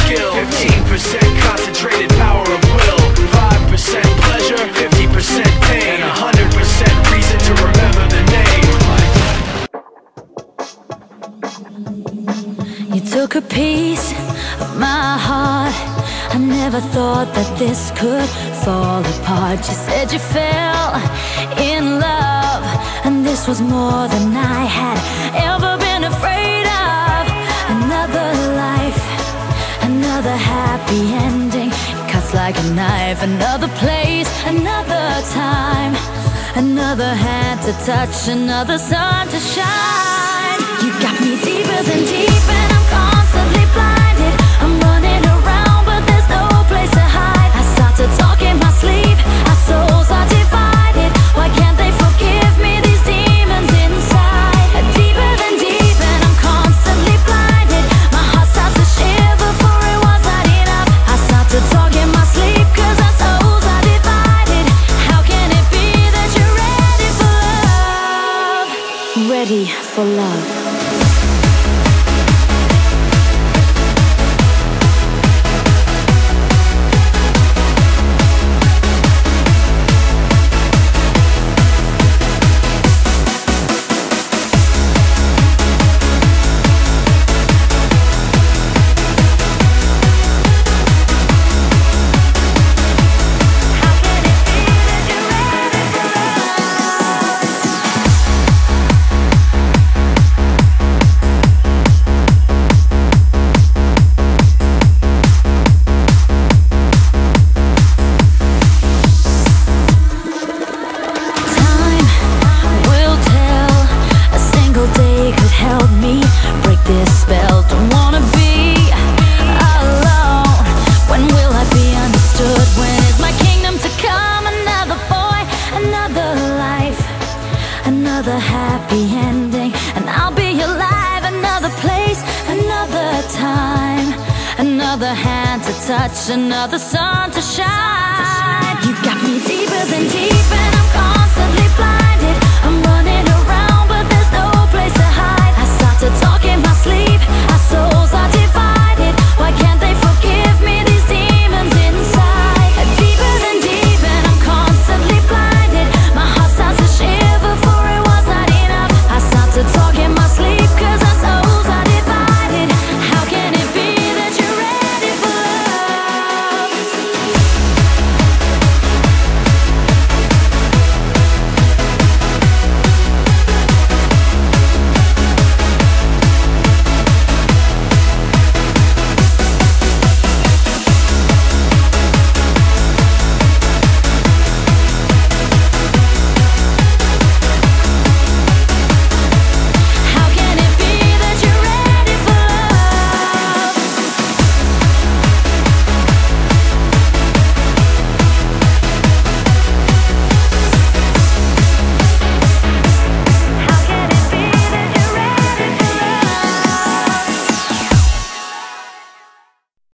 skill, 15% concentrated power of will, 5% pleasure, 50% pain, 100% reason to remember the name. You took a piece of my heart. I never thought that this could fall apart. You said you fell in love, and this was more than I had ever been afraid of. Another life, another happy ending. It cuts like a knife. Another place, another time, another hand to touch, another sun to shine. You got me deeper than deep, and I'm constantly blinded. I'm running around, but there's no place to hide. I start to talk in my sleep. Our souls are divided. Why can't they forgive me, these demons inside? Deeper than deep, and I'm constantly blinded. My heart starts to shiver, for it was not enough. I start to talk in my sleep, cause our souls are divided. How can it be that you're ready for love? Ready for love. Help me break this spell. Don't wanna be alone. When will I be understood? When is my kingdom to come? Another boy, another life, another happy ending, and I'll be alive. Another place, another time, another hand to touch, another sun to shine. You got me deeper than deep, and